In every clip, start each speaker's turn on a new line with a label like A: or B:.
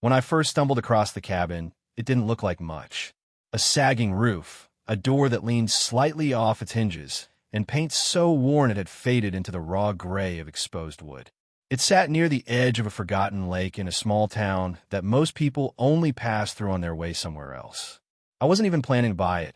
A: When I first stumbled across the cabin, it didn't look like much. A sagging roof, a door that leaned slightly off its hinges, and paint so worn it had faded into the raw gray of exposed wood. It sat near the edge of a forgotten lake in a small town that most people only pass through on their way somewhere else. I wasn't even planning to buy it.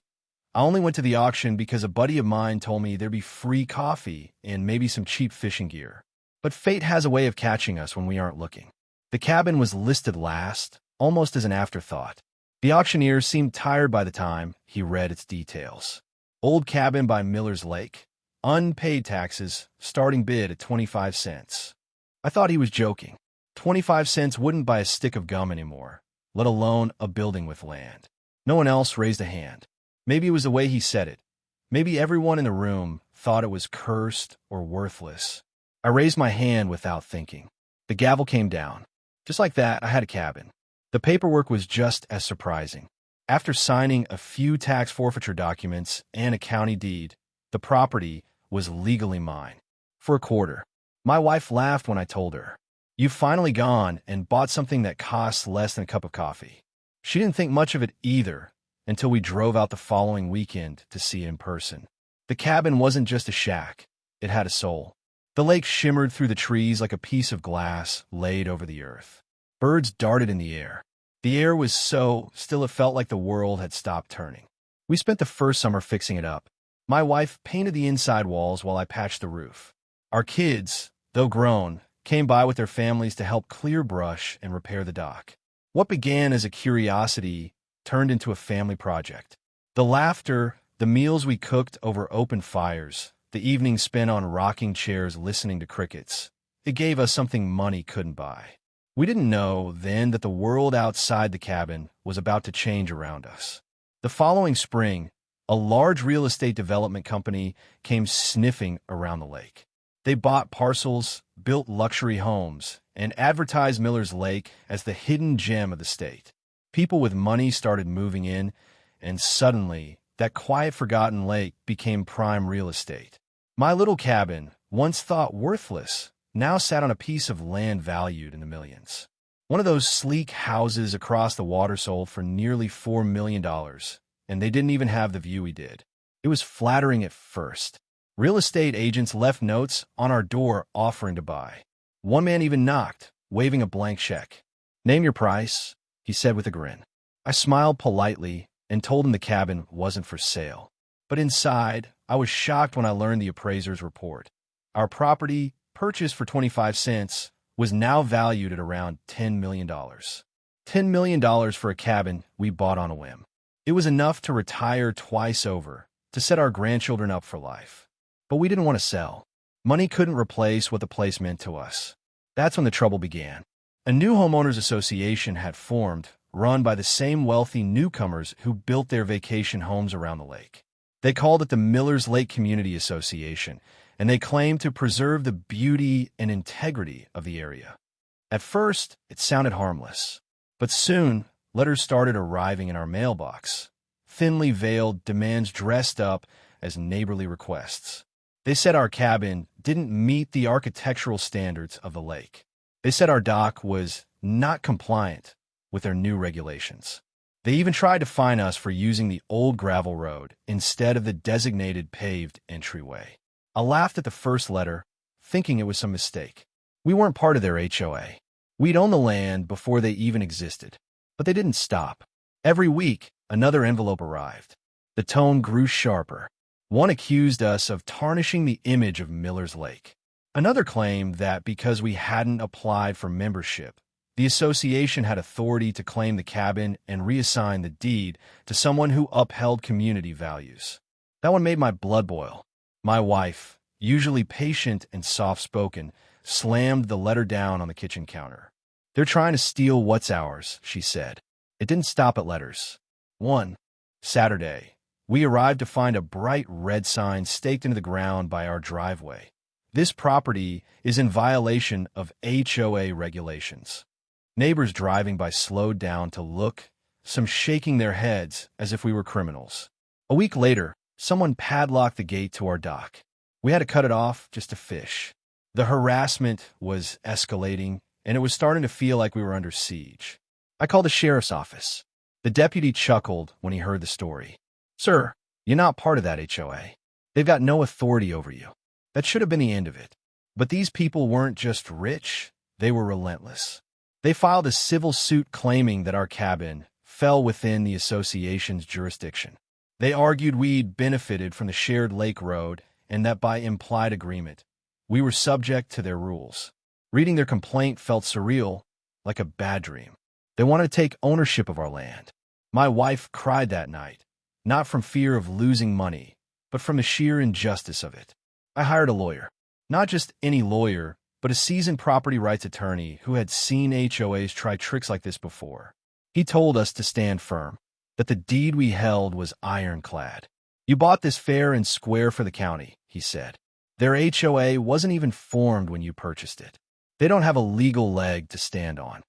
A: I only went to the auction because a buddy of mine told me there'd be free coffee and maybe some cheap fishing gear. But fate has a way of catching us when we aren't looking. The cabin was listed last, almost as an afterthought. The auctioneer seemed tired by the time he read its details. Old cabin by Miller's Lake. Unpaid taxes, starting bid at 25 cents. I thought he was joking. 25 cents wouldn't buy a stick of gum anymore, let alone a building with land. No one else raised a hand. Maybe it was the way he said it. Maybe everyone in the room thought it was cursed or worthless. I raised my hand without thinking. The gavel came down. Just like that, I had a cabin. The paperwork was just as surprising. After signing a few tax forfeiture documents and a county deed, the property was legally mine. For a quarter. My wife laughed when I told her, "You've finally gone and bought something that costs less than a cup of coffee." She didn't think much of it either until we drove out the following weekend to see it in person. The cabin wasn't just a shack. It had a soul. The lake shimmered through the trees like a piece of glass laid over the earth. Birds darted in the air. The air was so still it felt like the world had stopped turning. We spent the first summer fixing it up. My wife painted the inside walls while I patched the roof. Our kids, though grown, came by with their families to help clear brush and repair the dock. What began as a curiosity turned into a family project. The laughter, the meals we cooked over open fires, the evenings spent on rocking chairs listening to crickets, it gave us something money couldn't buy. We didn't know then that the world outside the cabin was about to change around us. The following spring, a large real estate development company came sniffing around the lake. They bought parcels, built luxury homes, and advertised Miller's Lake as the hidden gem of the state. People with money started moving in, and suddenly, that quiet, forgotten lake became prime real estate. My little cabin, once thought worthless, now sat on a piece of land valued in the millions. One of those sleek houses across the water sold for nearly $4 million, and they didn't even have the view we did. It was flattering at first. Real estate agents left notes on our door offering to buy. One man even knocked, waving a blank check. "Name your price," he said with a grin. I smiled politely and told him the cabin wasn't for sale. But inside, I was shocked when I learned the appraiser's report. Our property, purchased for 25 cents, was now valued at around $10 million. $10 million for a cabin we bought on a whim. It was enough to retire twice over, to set our grandchildren up for life. But we didn't want to sell. Money couldn't replace what the place meant to us. That's when the trouble began. A new homeowners association had formed, run by the same wealthy newcomers who built their vacation homes around the lake. They called it the Miller's Lake Community Association, and they claimed to preserve the beauty and integrity of the area. At first, it sounded harmless. But soon, letters started arriving in our mailbox. Thinly veiled demands dressed up as neighborly requests. They said our cabin didn't meet the architectural standards of the lake. They said our dock was not compliant with their new regulations. They even tried to fine us for using the old gravel road instead of the designated paved entryway. I laughed at the first letter, thinking it was some mistake. We weren't part of their HOA. We'd owned the land before they even existed. But they didn't stop. Every week, another envelope arrived. The tone grew sharper. One accused us of tarnishing the image of Miller's Lake. Another claimed that because we hadn't applied for membership, the association had authority to claim the cabin and reassign the deed to someone who upheld community values. That one made my blood boil. My wife, usually patient and soft-spoken, slammed the letter down on the kitchen counter. "They're trying to steal what's ours," she said. It didn't stop at letters. One Saturday, we arrived to find a bright red sign staked into the ground by our driveway. "This property is in violation of HOA regulations." Neighbors driving by slowed down to look, some shaking their heads as if we were criminals. A week later, someone padlocked the gate to our dock. We had to cut it off just to fish. The harassment was escalating, and it was starting to feel like we were under siege. I called the sheriff's office. The deputy chuckled when he heard the story. Sir, you're not part of that HOA. They've got no authority over you. That should have been the end of it. But these people weren't just rich, they were relentless. They filed a civil suit claiming that our cabin fell within the association's jurisdiction. They argued we'd benefited from the shared lake road and that by implied agreement, we were subject to their rules. Reading their complaint felt surreal, like a bad dream. They wanted to take ownership of our land. My wife cried that night, not from fear of losing money, but from the sheer injustice of it. I hired a lawyer. Not just any lawyer, but a seasoned property rights attorney who had seen HOAs try tricks like this before. He told us to stand firm, that the deed we held was ironclad. You bought this fair and square for the county, he said. Their HOA wasn't even formed when you purchased it. They don't have a legal leg to stand on.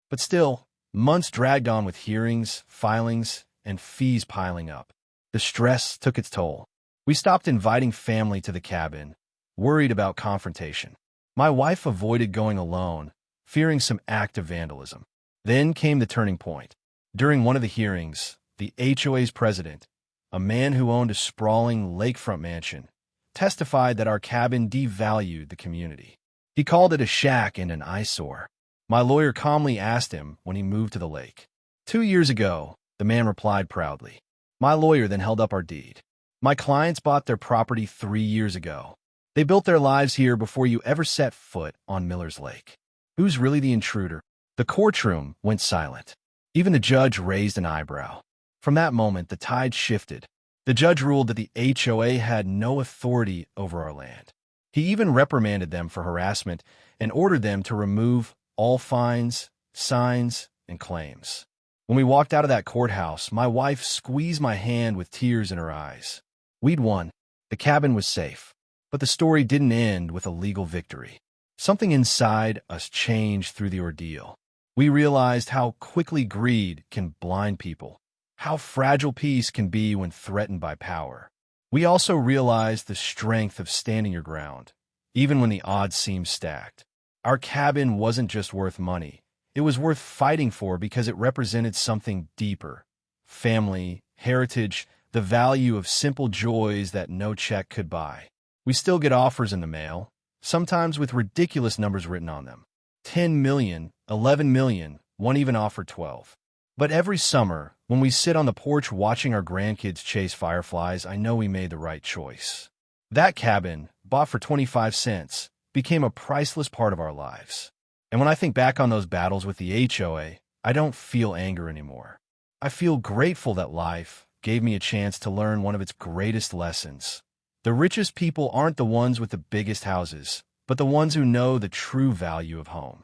A: But still, months dragged on with hearings, filings, and fees piling up. The stress took its toll. We stopped inviting family to the cabin, worried about confrontation. My wife avoided going alone, fearing some act of vandalism. Then came the turning point. During one of the hearings, the HOA's president, a man who owned a sprawling lakefront mansion, testified that our cabin devalued the community. He called it a shack and an eyesore. My lawyer calmly asked him when he moved to the lake. 2 years ago, the man replied proudly. My lawyer then held up our deed. My clients bought their property 3 years ago. They built their lives here before you ever set foot on Miller's Lake. Who's really the intruder? The courtroom went silent. Even the judge raised an eyebrow. From that moment, the tide shifted. The judge ruled that the HOA had no authority over our land. He even reprimanded them for harassment and ordered them to remove all fines, signs, and claims. When we walked out of that courthouse, my wife squeezed my hand with tears in her eyes. We'd won. The cabin was safe. But the story didn't end with a legal victory. Something inside us changed through the ordeal. We realized how quickly greed can blind people, how fragile peace can be when threatened by power. We also realized the strength of standing your ground, even when the odds seemed stacked. Our cabin wasn't just worth money. It was worth fighting for because it represented something deeper. Family, heritage, the value of simple joys that no check could buy. We still get offers in the mail, sometimes with ridiculous numbers written on them. 10 million, 11 million, one even offered 12. But every summer, when we sit on the porch watching our grandkids chase fireflies, I know we made the right choice. That cabin, bought for 25 cents, became a priceless part of our lives. And when I think back on those battles with the HOA, I don't feel anger anymore. I feel grateful that life gave me a chance to learn one of its greatest lessons. The richest people aren't the ones with the biggest houses, but the ones who know the true value of home.